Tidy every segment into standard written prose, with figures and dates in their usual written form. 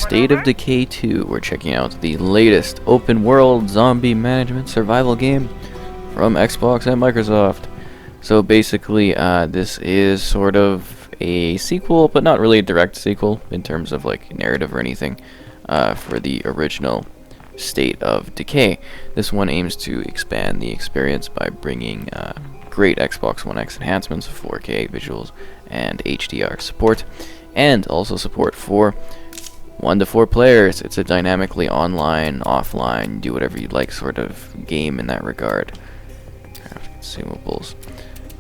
State of Decay 2. We're checking out the latest open world zombie management survival game from Xbox and Microsoft. So basically, this is sort of a sequel, but not really a direct sequel in terms of like narrative or anything, for the original State of Decay. This one aims to expand the experience by bringing great Xbox One X enhancements, 4K visuals, and HDR support, and also support for 1 to 4 players. It's a dynamically online, offline, do whatever you like sort of game in that regard. Consumables.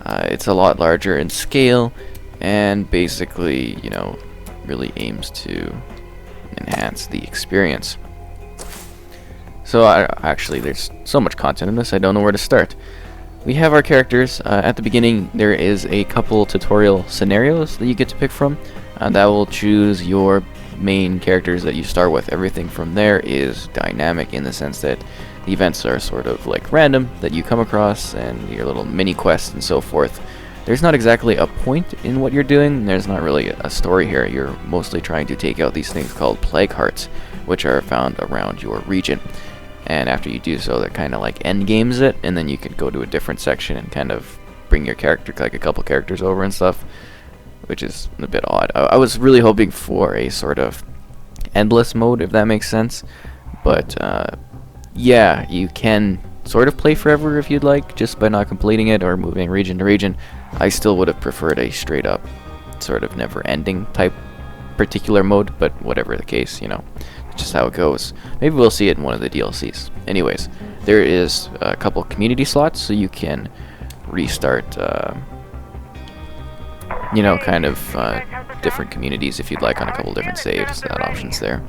It's a lot larger in scale, and basically, you know, really aims to enhance the experience. So actually, there's so much content in this, I don't know where to start. We have our characters. At the beginning, there is a couple tutorial scenarios that you get to pick from. That will choose your main characters that you start with. Everything from there is dynamic in the sense that the events are sort of like random that you come across, and your little mini quests and so forth. There's not exactly a point in what you're doing. There's not really a story here. You're mostly trying to take out these things called plague hearts, which are found around your region. And after you do so, that kind of like end games it, and then you can go to a different section and kind of bring your character, like a couple characters over and stuff, which is a bit odd. I was really hoping for a sort of endless mode, if that makes sense. But yeah, you can sort of play forever if you'd like, just by not completing it or moving region to region. I still would have preferred a straight up sort of never-ending type particular mode, but whatever the case, you know, just how it goes. Maybe we'll see it in one of the DLCs. Anyways, there is a couple community slots, so you can restart, you know, kind of different communities if you'd like on a couple different saves. That option's there.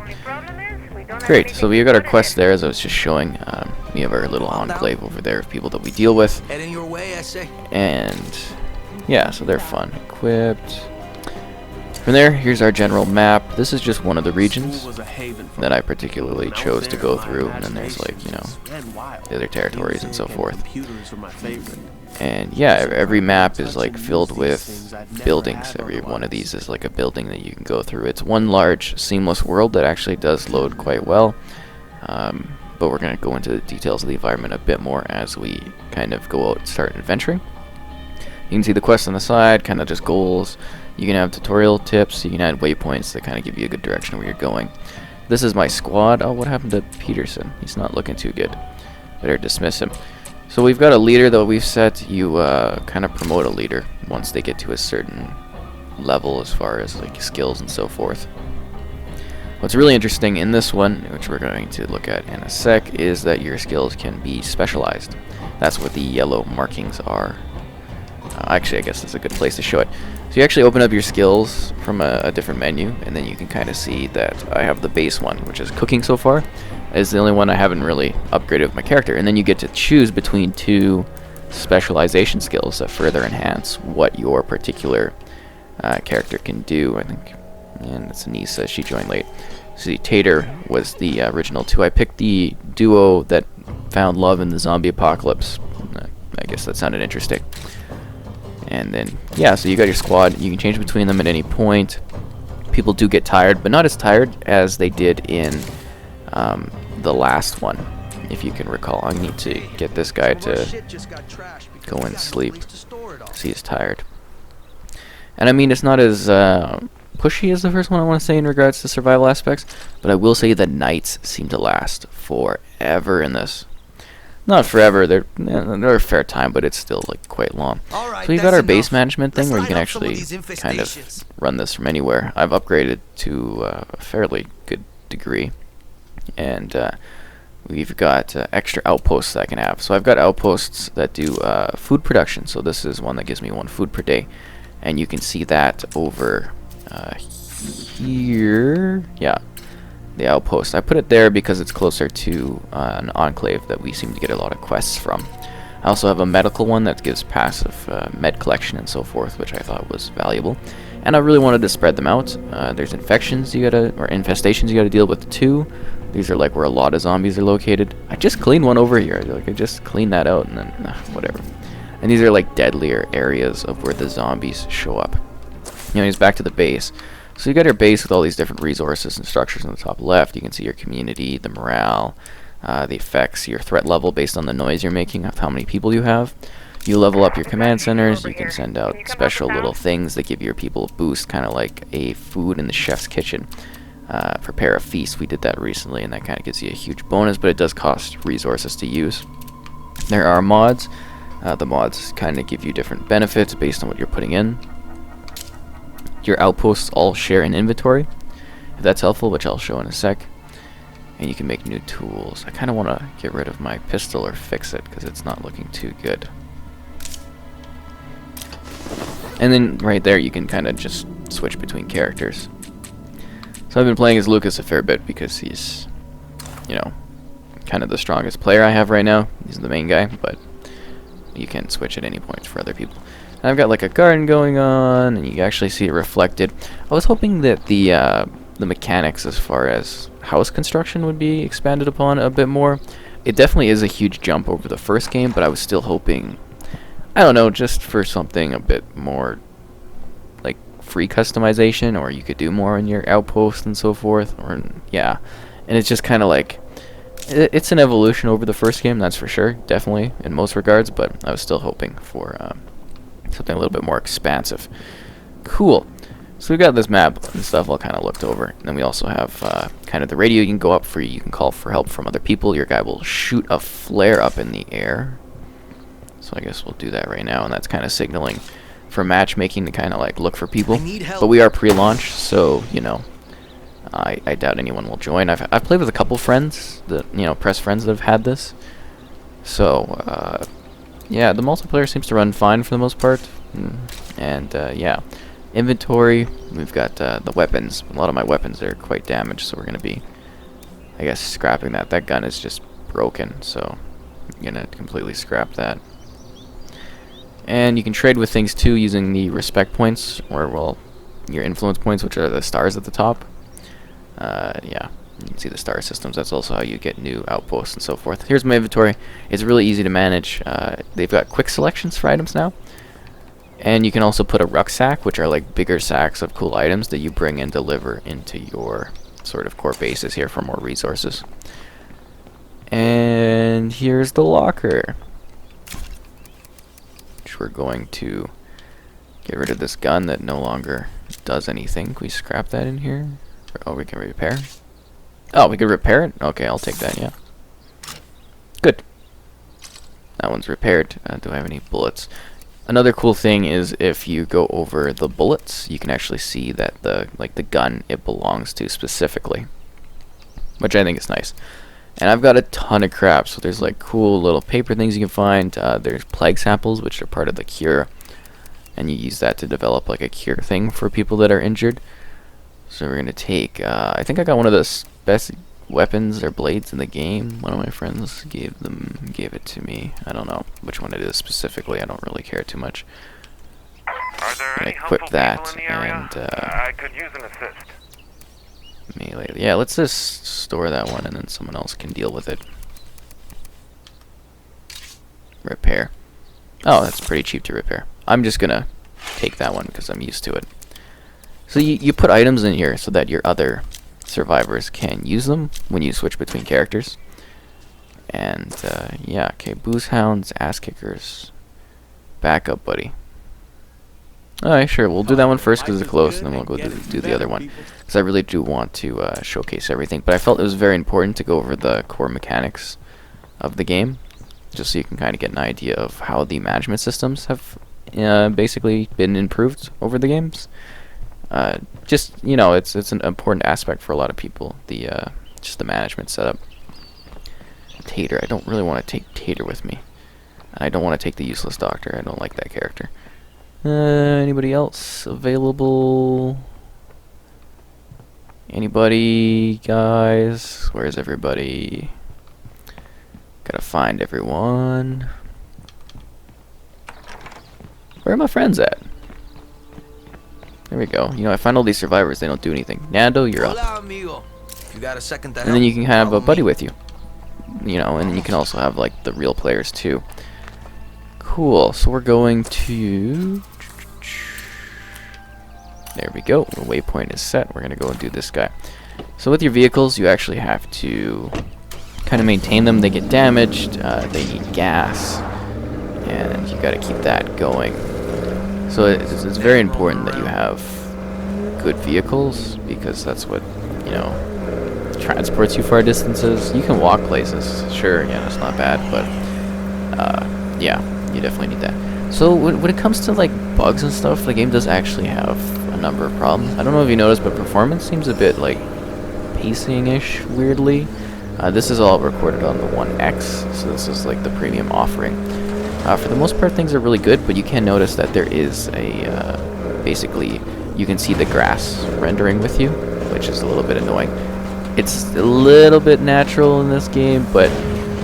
Great, so we got our quest there, as I was just showing. We have our little enclave over there of people that we deal with. And yeah, so they're fun. Equipped. From there, here's our general map. This is just one of the regions that I particularly chose to go through, and then there's like, you know, the other territories and so forth. And yeah, every map is like filled with buildings. Every one of these is like a building that you can go through. It's one large seamless world that actually does load quite well. But we're going to go into the details of the environment a bit more as we kind of go out and start adventuring. You can see the quests on the side, kind of just goals. You can have tutorial tips, you can add waypoints that kind of give you a good direction of where you're going. This is my squad. Oh, what happened to Peterson? He's not looking too good. Better dismiss him. So we've got a leader that we've set. You kind of promote a leader once they get to a certain level as far as like skills and so forth. What's really interesting in this one, which we're going to look at in a sec, is that your skills can be specialized. That's what the yellow markings are. Actually, I guess that's a good place to show it. So you actually open up your skills from a different menu, and then you can kind of see that I have the base one, which is cooking so far. Is the only one I haven't really upgraded with my character. And then you get to choose between 2 specialization skills that further enhance what your particular character can do, I think. And that's Anissa, she joined late. See, Tater was the original 2. I picked the duo that found love in the zombie apocalypse. I guess that sounded interesting. And then, yeah, so you got your squad. You can change between them at any point. People do get tired, but not as tired as they did in the last one, if you can recall. I need to get this guy to go and sleep, because he's tired. And I mean, it's not as pushy as the first one, I want to say, in regards to survival aspects, but I will say that nights seem to last forever in this. Not forever, they're a fair time, but it's still like quite long. So we've got our base management thing where you can actually kind of run this from anywhere. I've upgraded to a fairly good degree, and we've got extra outposts that I can have. So I've got outposts that do food production. So this is one that gives me 1 food per day, and you can see that over here. Yeah. The outpost. I put it there because it's closer to an enclave that we seem to get a lot of quests from. I also have a medical one that gives passive med collection and so forth, which I thought was valuable. And I really wanted to spread them out. There's infections or infestations you gotta deal with too. These are like where a lot of zombies are located. I just cleaned one over here. I just cleaned that out and then whatever. And these are like deadlier areas of where the zombies show up. Anyways, back to the base. So you got your base with all these different resources and structures on the top left. You can see your community, the morale, the effects, your threat level based on the noise you're making, of how many people you have. You level up your command centers. You can send out special little things that give your people a boost, kind of like a food in the chef's kitchen. Prepare a feast. We did that recently, and that kind of gives you a huge bonus, but it does cost resources to use. There are mods. The mods kind of give you different benefits based on what you're putting in. Your outposts all share an inventory, if that's helpful, which I'll show in a sec. And you can make new tools. I kind of want to get rid of my pistol or fix it because it's not looking too good. And then right there you can kind of just switch between characters. So I've been playing as Lucas a fair bit because he's, you know, kind of the strongest player I have right now. He's the main guy, but you can switch at any point for other people. And I've got like a garden going on, and you can actually see it reflected. I was hoping that the mechanics as far as house construction would be expanded upon a bit more. It definitely is a huge jump over the first game, but I was still hoping, I don't know, just for something a bit more like free customization, or you could do more in your outpost and so forth, or yeah. And it's just kind of like, it's an evolution over the first game, that's for sure, definitely in most regards, but I was still hoping for something a little bit more expansive. Cool. So we've got this map and stuff all kind of looked over. And then we also have kind of the radio you can go up for. You can call for help from other people. Your guy will shoot a flare up in the air. So I guess we'll do that right now. And that's kind of signaling for matchmaking to kind of like look for people. But we are pre-launch, so, you know, I doubt anyone will join. I've played with a couple friends, that, you know, press friends that have had this. So, yeah, the multiplayer seems to run fine for the most part. And, yeah. Inventory, we've got the weapons. A lot of my weapons are quite damaged, so we're going to be, I guess, scrapping that. That gun is just broken, so I'm going to completely scrap that. And you can trade with things, too, using the respect points, or, well, your influence points, which are the stars at the top. Yeah, you can see the star systems. That's also how you get new outposts and so forth. Here's my inventory. It's really easy to manage. They've got quick selections for items now. And you can also put a rucksack, which are like bigger sacks of cool items that you bring and deliver into your sort of core bases here for more resources. And here's the locker, which we're going to get rid of this gun that no longer does anything. Can we scrap that in here? Oh, we can repair. Oh, we could repair it? Okay, I'll take that, yeah. Good. That one's repaired. Do I have any bullets? Another cool thing is if you go over the bullets, you can actually see that the gun it belongs to specifically, which I think is nice. And I've got a ton of crap, so there's like cool little paper things you can find. There's plague samples, which are part of the cure, and you use that to develop like a cure thing for people that are injured. So we're gonna take, I think I got one of the best weapons or blades in the game. One of my friends gave it to me. I don't know which one it is specifically. I don't really care too much. Are there any equip that in the area? and I could use an assist. melee. Yeah, let's just store that one and then someone else can deal with it. Repair. Oh, that's pretty cheap to repair. I'm just gonna take that one because I'm used to it. So you put items in here so that your other survivors can use them when you switch between characters. And yeah, okay, booze hounds, ass kickers, back up, buddy. Alright, sure, we'll do that one first because it's close, and then we'll go do the other one, because I really do want to showcase everything. But I felt it was very important to go over the core mechanics of the game, just so you can kind of get an idea of how the management systems have basically been improved over the games. Just, you know, it's an important aspect for a lot of people, the just the management setup. Tater, I don't really want to take Tater with me. I don't want to take the useless doctor. I don't like that character. Anybody else available? Anybody, guys? Where's everybody? Gotta find everyone. Where are my friends at? There we go. You know, I find all these survivors, they don't do anything. Nando, you're up. You got a second to And then you can have a buddy with you. You know, and you can also have, like, the real players, too. Cool. So we're going to... There we go. The waypoint is set. We're going to go and do this guy. So with your vehicles, you actually have to kind of maintain them. They get damaged. They need gas. And you got to keep that going. So it's very important that you have good vehicles, because that's what, you know, transports you far distances. You can walk places, sure, yeah, that's not bad, but yeah, you definitely need that. So when it comes to like bugs and stuff, the game does actually have a number of problems. I don't know if you noticed, but performance seems a bit like pacing-ish weirdly. This is all recorded on the 1X, so this is like the premium offering. For the most part, things are really good, but you can notice that there is a basically you can see the grass rendering with you, which is a little bit annoying. It's a little bit natural in this game, but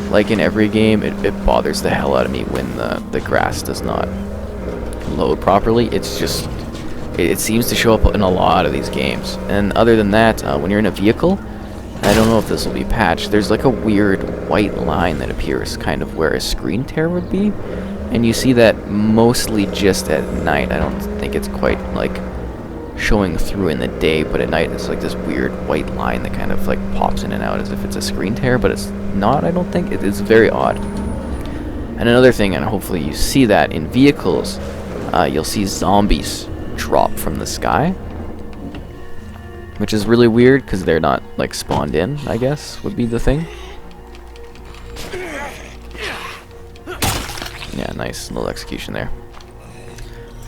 like in every game, it bothers the hell out of me when the grass does not load properly. It's just, it seems to show up in a lot of these games. And other than that, when you're in a vehicle, I don't know if this will be patched, there's like a weird white line that appears kind of where a screen tear would be. And you see that mostly just at night. I don't think it's quite like showing through in the day, but at night it's like this weird white line that kind of like pops in and out as if it's a screen tear, but it's not, I don't think. It's very odd. And another thing, and hopefully you see that in vehicles, you'll see zombies drop from the sky, which is really weird because they're not like spawned in, I guess would be the thing. Yeah, nice little execution there.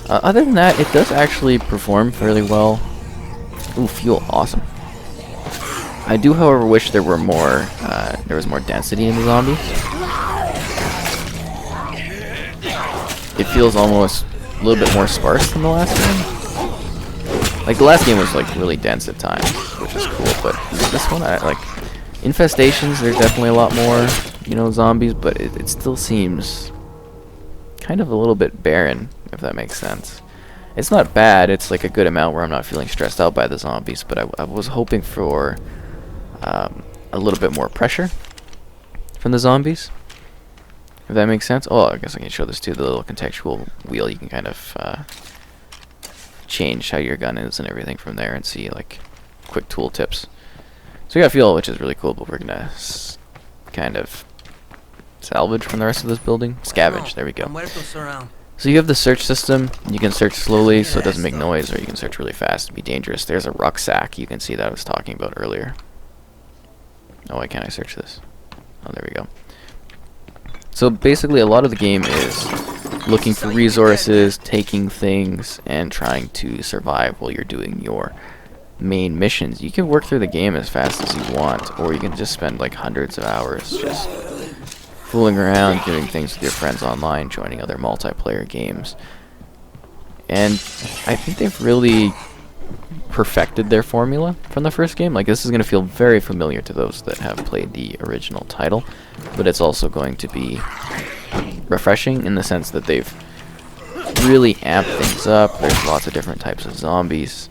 Other than that, it does actually perform fairly well. Ooh, fuel, awesome. I do, however, wish there were more. There was more density in the zombies. It feels almost a little bit more sparse than the last game. Like the last game was like really dense at times, which is cool. But this one, I like infestations. There's definitely a lot more, you know, zombies, but it still seems kind of a little bit barren, if that makes sense. It's not bad, it's like a good amount where I'm not feeling stressed out by the zombies, but I was hoping for a little bit more pressure from the zombies, if that makes sense. Oh, I guess I can show this too, the little contextual wheel. You can kind of change how your gun is and everything from there and see like quick tool tips. So we got fuel, which is really cool, but we're gonna kind of salvage from the rest of this building. Scavenge, there we go. So you have the search system. You can search slowly so it doesn't make noise, or you can search really fast and be dangerous. There's a rucksack you can see that I was talking about earlier. Oh, why can't I search this? Oh, there we go. So basically a lot of the game is looking for resources, taking things, and trying to survive while you're doing your main missions. You can work through the game as fast as you want, or you can just spend like hundreds of hours just fooling around, doing things with your friends online, joining other multiplayer games. And I think they've really perfected their formula from the first game. Like, this is going to feel very familiar to those that have played the original title, but it's also going to be refreshing in the sense that they've really amped things up. There's lots of different types of zombies.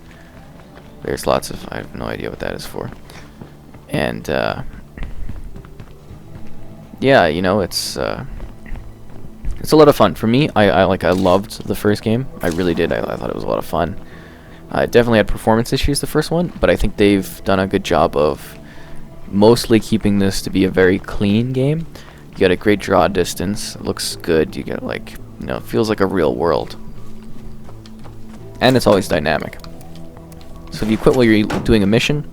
There's lots of, I have no idea what that is for. And yeah, you know, it's a lot of fun for me. I loved the first game. I really did. I thought it was a lot of fun. It definitely had performance issues, the first one, but I think they've done a good job of mostly keeping this to be a very clean game. You got a great draw distance. It looks good. You get like, you know, it feels like a real world, and it's always dynamic. So if you quit while you're doing a mission,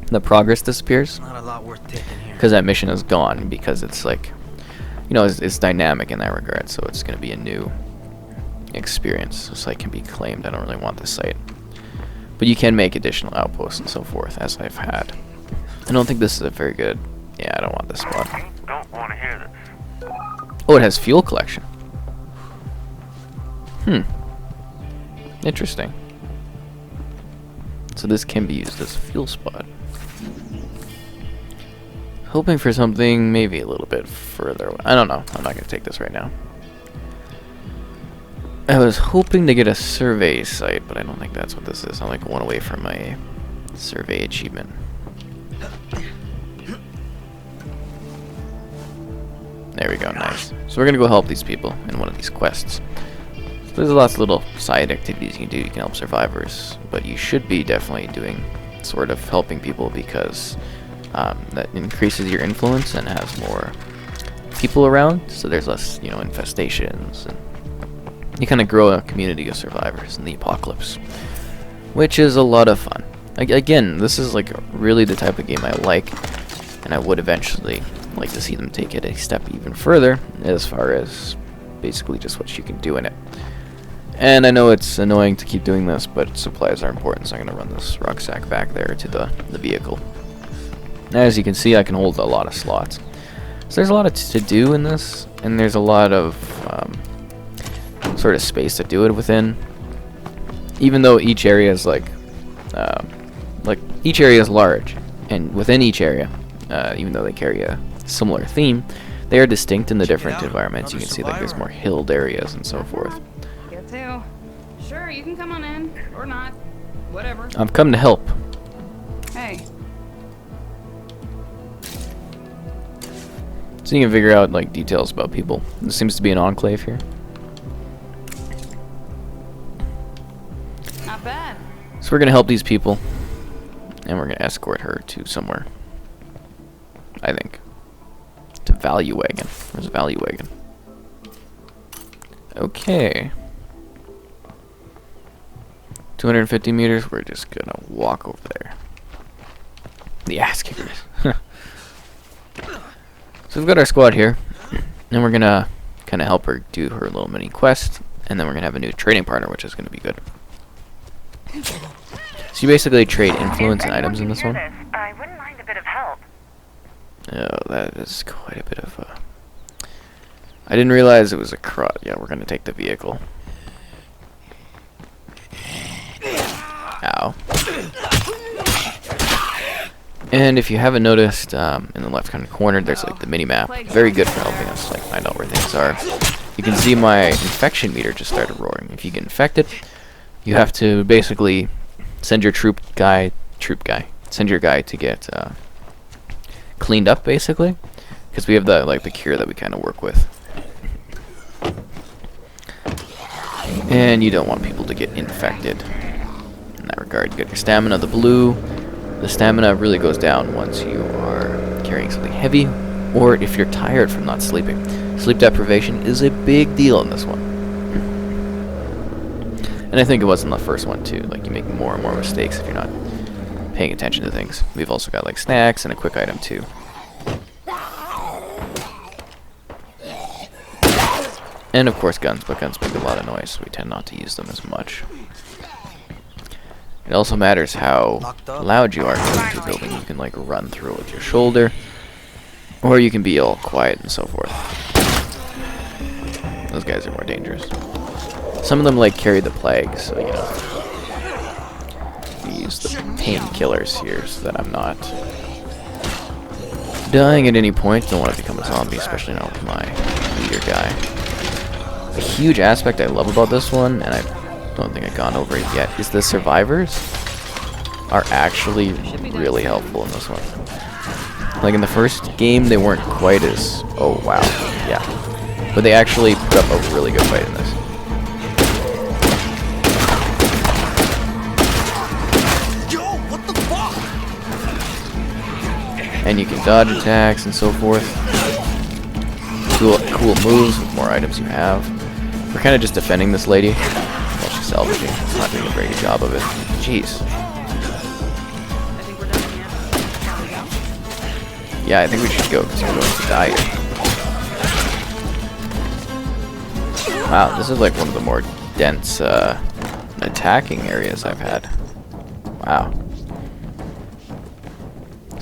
the progress disappears. Not a lot worth taking here. Because that mission is gone, because it's like, you know, it's dynamic in that regard, so it's going to be a new experience. The site can be claimed. I don't really want this site. But you can make additional outposts and so forth, as I've had. I don't think this is a very good... Yeah, I don't want this spot. Don't want to hear this. Oh, it has fuel collection. Interesting. So this can be used as a fuel spot. Hoping for something maybe a little bit further away. I don't know. I'm not going to take this right now. I was hoping to get a survey site, but I don't think that's what this is. I'm like one away from my survey achievement. There we go, nice. So we're going to go help these people in one of these quests. there's lots of little side activities you can do. You can help survivors, but you should be definitely doing sort of helping people because that increases your influence and has more people around, so there's less, you know, infestations, and you kind of grow a community of survivors in the apocalypse, which is a lot of fun. Again, this is like really the type of game I like, and I would eventually like to see them take it a step even further as far as basically just what you can do in it. And I know it's annoying to keep doing this, but supplies are important, so I'm going to run this rucksack back there to the vehicle. As you can see, I can hold a lot of slots. So there's a lot to do in this, and there's a lot of sort of space to do it within. Even though each area is like each area is large, and within each area, even though they carry a similar theme, they are distinct in the different environments. You can see like there's more hilled areas and so forth. Get to. Sure, you can come on in or not, whatever. I've come to help. Hey. So you can figure out like details about people. There seems to be an enclave here. Not bad. So we're gonna help these people, and we're gonna escort her to somewhere. I think to Value Wagon. Where's Value Wagon? Okay. 250 meters. We're just gonna walk over there. The ass kickers. So we've got our squad here, and we're gonna kind of help her do her little mini quest, and then we're gonna have a new trading partner, which is gonna be good. So you basically trade influence and items in this one. I wouldn't mind a bit of help. Oh, that is quite a bit of a... I didn't realize it was a crot. Yeah, we're gonna take the vehicle. Ow. And if you haven't noticed, in the left hand corner, there's like the mini map. Very good for helping us like find out where things are. You can see my infection meter just started roaring. If you get infected, you have to basically send your send your guy to get cleaned up, basically, because we have the cure that we kind of work with. And you don't want people to get infected. In that regard, you get your stamina, the blue. The stamina really goes down once you are carrying something heavy, or if you're tired from not sleeping. Sleep deprivation is a big deal in this one. And I think it was in the first one too. Like, you make more and more mistakes if you're not paying attention to things. We've also got like snacks and a quick item too. And of course guns, but guns make a lot of noise, so we tend not to use them as much. It also matters how loud you are going through a building. You can like run through it with your shoulder, or you can be all quiet and so forth. Those guys are more dangerous. Some of them like carry the plague, so you know. We use the painkillers here so that I'm not dying at any point. Don't want to become a zombie, especially not with my leader guy. A huge aspect I love about this one, and I don't think I've gone over it yet, is the survivors are actually really helpful in this one. Like in the first game, they weren't quite as... Oh, wow. Yeah. But they actually put up a really good fight in this. Yo, what the fuck? And you can dodge attacks and so forth. Cool moves with more items you have. We're kind of just defending this lady while she's salvaging. It's not doing a very good job of it. Jeez. I think we're done yet. Shall we go? Yeah, I think we should go because we're going to die here. Wow, this is like one of the more dense attacking areas I've had. Wow.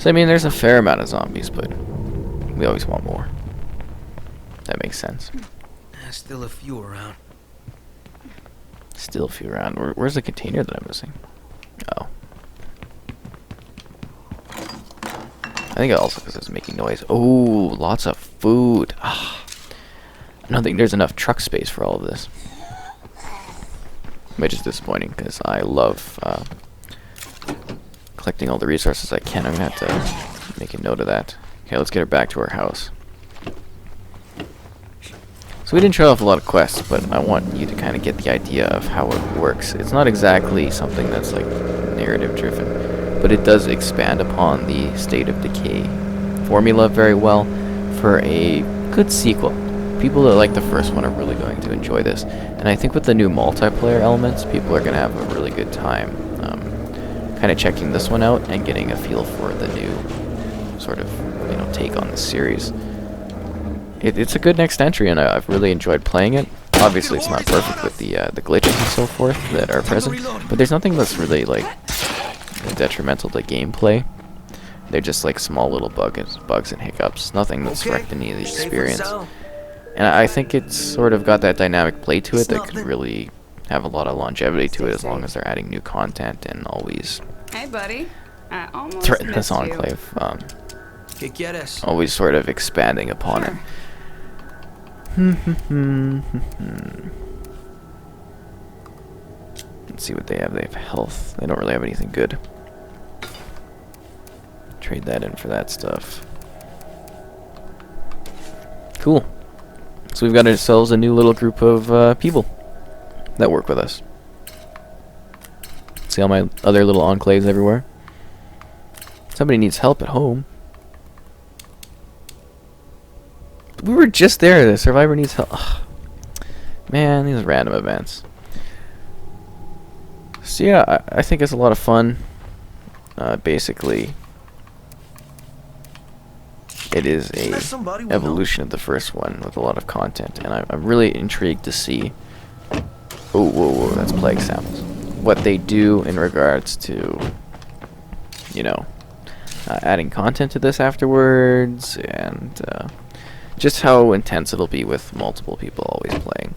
So I mean, there's a fair amount of zombies, but we always want more. That makes sense. Still a few around. Still a few around. Where's the container that I'm missing? Oh. I think also because it's making noise. Oh, lots of food. Ah. I don't think there's enough truck space for all of this. Which is disappointing because I love collecting all the resources I can. I'm going to have to make a note of that. Okay, let's get her back to our house. So we didn't show off a lot of quests, but I want you to kind of get the idea of how it works. It's not exactly something that's like narrative driven, but it does expand upon the State of Decay formula very well for a good sequel. People that like the first one are really going to enjoy this, and I think with the new multiplayer elements, people are going to have a really good time kind of checking this one out and getting a feel for the new sort of, you know, take on the series. It's a good next entry, and I've really enjoyed playing it. Obviously, it's not perfect with the glitches and so forth that are present, but there's nothing that's really like detrimental to gameplay. They're just like small little bugs and hiccups. Nothing that's wrecked any of the experience. And I think it's sort of got that dynamic play to it that could really have a lot of longevity to it as long as they're adding new content and always Hey, buddy. I almost threaten this missed you. enclave. ¿Qué quieres? Always sort of expanding upon it. Let's see what they have. They have health. They don't really have anything good. Trade that in for that stuff. Cool. So we've got ourselves a new little group of people that work with us. See all my other little enclaves everywhere? Somebody needs help at home. We were just there. The survivor needs help. Ugh. Man, these random events. So yeah, I think it's a lot of fun. Basically, it is a evolution of the first one with a lot of content, and I'm really intrigued to see. Oh, whoa, whoa, that's plague samples. What they do in regards to, you know, adding content to this afterwards, and just how intense it'll be with multiple people always playing.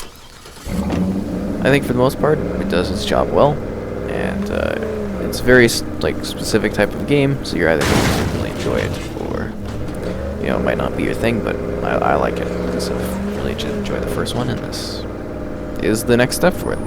I think for the most part, it does its job well, and it's very like specific type of game, so you're either going to really enjoy it, or you know, it might not be your thing, but I like it because I've really enjoyed the first one, and this is the next step for it.